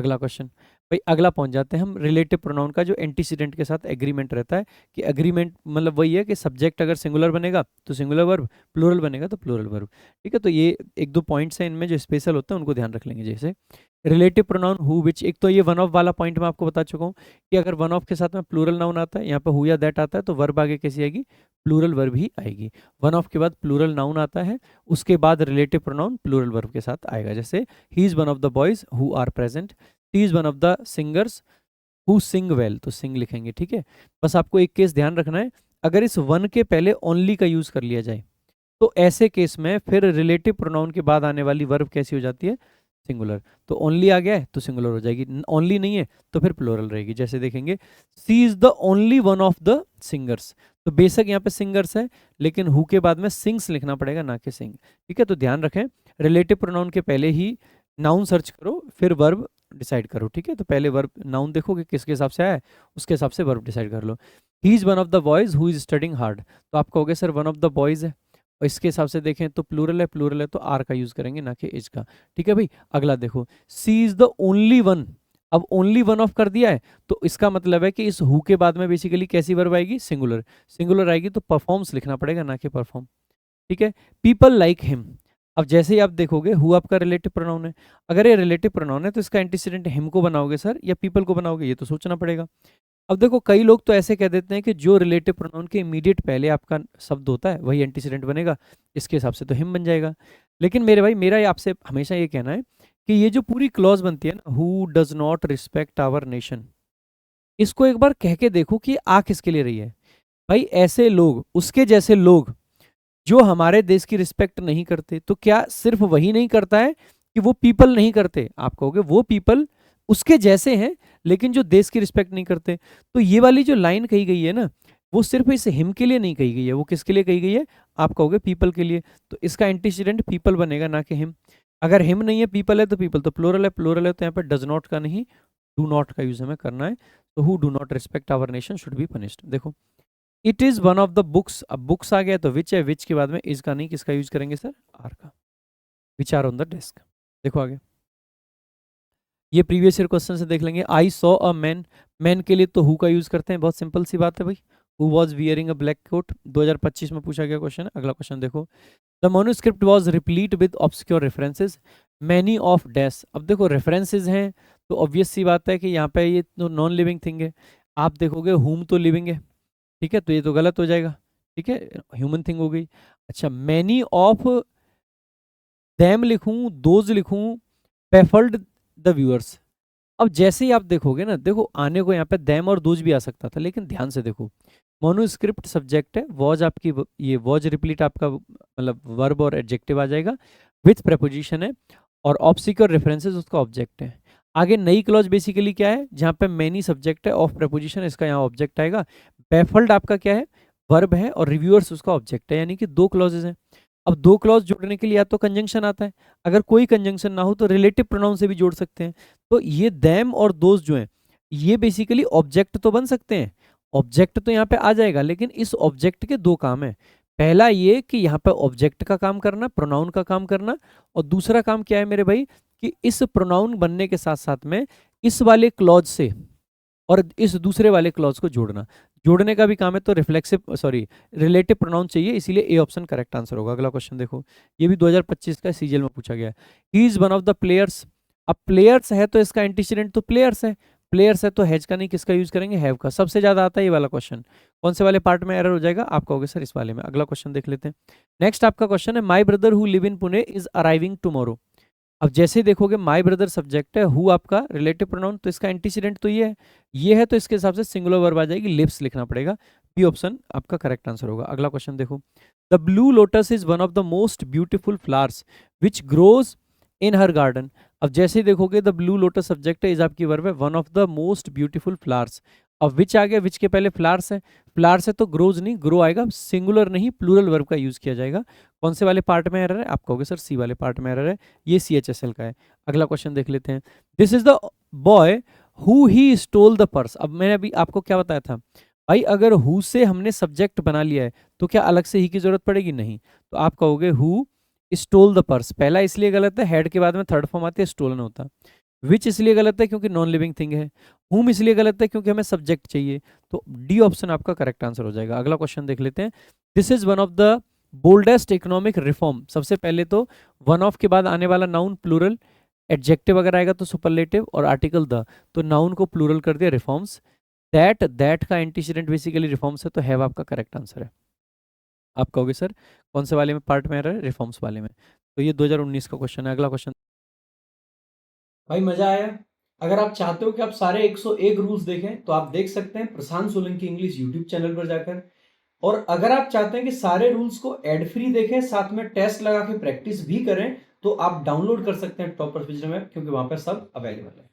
अगला क्वेश्चन भाई, अगला पहुंच जाते हैं हम। रिलेटिव प्रोनाउन का जो एंटीसीडेंट के साथ एग्रीमेंट रहता है, कि एग्रीमेंट मतलब वही है कि सब्जेक्ट अगर सिंगुलर बनेगा तो सिंगुलर वर्ब, प्लूरल बनेगा तो प्लूरल वर्ब। ठीक है, तो ये एक दो पॉइंट्स हैं इनमें जो स्पेशल होते हैं, उनको ध्यान रख लेंगे। जैसे रिलेटिव प्रोनाउन हु विच, एक तो ये वन ऑफ वाला पॉइंट मैं आपको बता चुका हूँ कि अगर वन ऑफ के साथ में प्लूरल नाउन आता है, यहाँ पे हु या दैट आता है, तो वर्ब आगे कैसी आएगी, प्लूरल वर्ब ही आएगी। वन ऑफ के बाद प्लूरल नाउन आता है, उसके बाद रिलेटिव प्रोनाउन प्लूरल वर्ब के साथ आएगा। जैसे he is one of the boys who are present, he is one of the singers who sing well, तो सिंग लिखेंगे। ठीक है, बस आपको एक केस ध्यान रखना है, अगर इस वन के पहले ओनली का यूज कर लिया जाए तो ऐसे केस में फिर रिलेटिव प्रोनाउन के बाद आने वाली वर्ब कैसी हो जाती है, सिंगुलर। तो ओनली आ गया है तो सिंगुलर हो जाएगी, ओनली नहीं है तो फिर प्लूरल रहेगी। जैसे देखेंगे, she is the only one of the singers, तो बेशक यहाँ पे सिंगर्स है लेकिन हु के बाद में सिंग्स लिखना पड़ेगा, ना कि सिंग। ठीक है, तो ध्यान रखें, रिलेटिव प्रोनाउन के पहले ही नाउन सर्च करो, फिर वर्ब डिसाइड करो। ठीक है, तो पहले वर्ब नाउन देखो कि किसके हिसाब से आया है, उसके हिसाब से वर्ब डिसाइड कर लो। He is one of the boys who is studying hard, तो आप कहोगे sir one of the boys है, और इसके हिसाब से देखें तो प्लूरल है, प्लूरल है तो आर का यूज करेंगे, ना कि इज का। ठीक है भाई, अगला देखो, सी इज द ओनली वन, अब ओनली वन ऑफ कर दिया है तो इसका मतलब है कि इस हु के बाद में बेसिकली कैसी वर्ब आएगी, सिंगुलर। सिंगुलर आएगी तो परफॉर्म्स लिखना पड़ेगा, ना कि परफॉर्म। ठीक है, पीपल लाइक हिम, अब जैसे ही आप देखोगे हु आपका रिलेटिव प्रोनाउन है, अगर ये रिलेटिव प्रोनाउन है तो इसका एंटीसीडेंट हिम को बनाओगे सर या पीपल को बनाओगे, ये तो सोचना पड़ेगा। अब देखो कई लोग तो ऐसे कह देते हैं कि जो रिलेटिव प्रोनाउन के इमीडिएट पहले आपका शब्द होता है वही एंटीसीडेंट बनेगा, इसके हिसाब से तो हिम बन जाएगा। लेकिन मेरे भाई, मेरा आपसे हमेशा ये कहना है कि ये जो पूरी क्लॉज बनती है ना, who does not respect our nation, इसको एक बार कह के देखो कि आ किसके लिए रही है। भाई ऐसे लोग, उसके जैसे लोग जो हमारे देश की रिस्पेक्ट नहीं करते, तो क्या सिर्फ वही नहीं करता है कि वो पीपल नहीं करते, आप कहोगे वो पीपल उसके जैसे हैं लेकिन जो देश की रिस्पेक्ट नहीं करते। तो ये वाली जो लाइन कही गई है ना, वो सिर्फ इस हिम के लिए नहीं कही गई है, वो किसके लिए कही गई है, आप कहोगे पीपल के लिए। तो इसका एंटीसीडेंट पीपल बनेगा, ना कि हिम। अगर हिम नहीं है पीपल है तो पीपल तो प्लोरल है, प्लोरल है तो यहाँ पर डज नॉट का नहीं, डू नॉट का यूज हमें करना है। तो who do not respect our nation should be punished. देखो, it is one of the books, अब बुक्स आ गया तो विच है, विच के बाद में इज का नहीं, किसका यूज करेंगे सर, आर का। Which are on the desk. देखो आगे, ये प्रीवियस ईयर क्वेश्चन से देख लेंगे। I saw a man, man के लिए तो हु का यूज करते हैं, बहुत सिंपल सी बात है भाई। Who was wearing a black coat, 2025 में पूछा गया क्वेश्चन है। अगला क्वेश्चन देखो, the manuscript was replete with obscure references, many of dash. अब देखो रेफरेंसेज हैं तो ऑब्वियस सी बात है कि यहाँ पे ये तो नॉन लिविंग थिंग है। आप देखोगे हुम तो लिविंग है, ठीक है, तो ये तो गलत हो जाएगा। ठीक है, ह्यूमन थिंग हो गई। अच्छा, मैनी ऑफ देम लिखूं, दोज लिखूं, पेफल्ड द व्यूअर्स। अब जैसे ही आप देखोगे ना, देखो आने को यहाँ पे देम और दोज भी आ सकता था, लेकिन ध्यान से देखो, मोनोस्क्रिप्ट सब्जेक्ट है, वॉज आपकी ये वॉज रिप्लीट आपका मतलब वर्ब और एडजेक्टिव आ जाएगा, विथ प्रपोजिशन है, और ऑब्सिक्योर रेफरेंसेस उसका ऑब्जेक्ट है। आगे नई क्लॉज बेसिकली क्या है, जहाँ पे मैनी सब्जेक्ट है, ऑफ प्रपोजिशन इसका यहाँ ऑब्जेक्ट आएगा, बेफल्ड आपका क्या है, वर्ब है, और रिव्यूअर्स उसका ऑब्जेक्ट है, यानी कि दो क्लॉजेज हैं। अब दो क्लॉज जोड़ने के लिए या तो कंजंक्शन आता है, अगर कोई कंजंक्शन ना हो तो रिलेटिव प्रोनाउन से भी जोड़ सकते हैं। तो ये देम और दोस्त जो हैं, ये बेसिकली ऑब्जेक्ट तो बन सकते हैं, ऑब्जेक्ट तो यहाँ पे आ जाएगा, लेकिन इस ऑब्जेक्ट के दो काम है। पहला ये कि यहाँ पे ऑब्जेक्ट का काम करना, प्रोनाउन का काम करना, और दूसरा काम क्या है मेरे भाई, कि इस प्रोनाउन बनने के साथ साथ में इस वाले क्लॉज से और इस दूसरे वाले क्लॉज को जोड़ना, जोड़ने का भी काम है। तो रिफ्लेक्सिव सॉरी रिलेटिव प्रोनाउन चाहिए, इसीलिए ए ऑप्शन करेक्ट आंसर होगा। अगला क्वेश्चन देखो, ये भी 2025 का सीजीएल में पूछा गया है। ही is one of the players, अब प्लेयर्स है तो इसका एंटीसीडेंट तो प्लेयर्स है, प्लेयर्स है तो हैज का नहीं, किसका यूज करेंगे, हैव का। सबसे ज्यादा आता है ये वाला क्वेश्चन, कौन से वाले पार्ट में एरर हो जाएगा, आप कहोगे सर इस वाले में। अगला क्वेश्चन देख लेते हैं। नेक्स्ट आपका क्वेश्चन है, my brother who live in Pune is arriving tomorrow. अब जैसे देखोगे माई ब्रदर सब्जेक्ट है, हु आपका रिलेटिव प्रोनाउन, तो इसका एंटीसीडेंट तो ये है तो इसके हिसाब से सिंगुलर वर्ब आ जाएगी, लिव्स लिखना पड़ेगा। बी ऑप्शन आपका करेक्ट आंसर होगा। अगला क्वेश्चन देखो, the blue lotus is one of the most beautiful flowers which grows in her garden. अब जैसे ही देखोगे द ब्लू लोटस सब्जेक्ट है, इज आपकी वर्ब है, one of the most beautiful flowers. अब विच आ गया, विच के पहले फ्लावर्स है, फ्लावर्स है तो ग्रोज नहीं, ग्रो आएगा, सिंगुलर नहीं प्लूरल वर्ब का यूज किया जाएगा। कौन से वाले पार्ट में एरर है, आप कहोगे सर सी वाले पार्ट में एरर है, ये CHSL का है। अगला क्वेश्चन देख लेते हैं, this is the boy who he stole the purse. अब मैंने अभी आपको क्या बताया था भाई, अगर हु से हमने सब्जेक्ट बना लिया है तो क्या अलग से ही की जरूरत पड़ेगी, नहीं। तो आप कहोगे हु स्टोल द पर्स, पहला इसलिए गलत है, हेड के बाद में थर्ड फॉर्म आती है, स्टोलन होता है। विच इसलिए गलत है क्योंकि नॉन लिविंग थिंग है। हुम इसलिए गलत है क्योंकि हमें सब्जेक्ट चाहिए। तो डी ऑप्शन आपका करेक्ट आंसर हो जाएगा। अगला क्वेश्चन देख लेते हैं। This is one of the boldest economic reform. सबसे पहले तो वन ऑफ के बाद आने वाला नाउन प्लूरल, एडजेक्टिव अगर आएगा तो सुपरलेटिव, और आर्टिकल द, तो नाउन को प्लूरल कर दिया रिफॉर्म्स। दैट का एंटीसीडेंट बेसिकली रिफॉर्म्स है, तो हैव आपका करेक्ट आंसर है। आप कहोगे सर कौन से वाले में पार्ट में आ रहा है? रिफॉर्म्स वाले में। तो ये 2019 का क्वेश्चन है। अगला क्वेश्चन। भाई मजा आया। अगर आप चाहते हो कि आप सारे 101 रूल्स देखें तो आप देख सकते हैं प्रशांत सोलंकी इंग्लिश यूट्यूब चैनल पर जाकर। और अगर आप चाहते हैं कि सारे रूल्स को एड फ्री देखें, साथ में टेस्ट लगा के प्रैक्टिस भी करें, तो आप डाउनलोड कर सकते हैं टॉपर्स विजडम ऐप, क्योंकि वहां पर सब अवेलेबल है।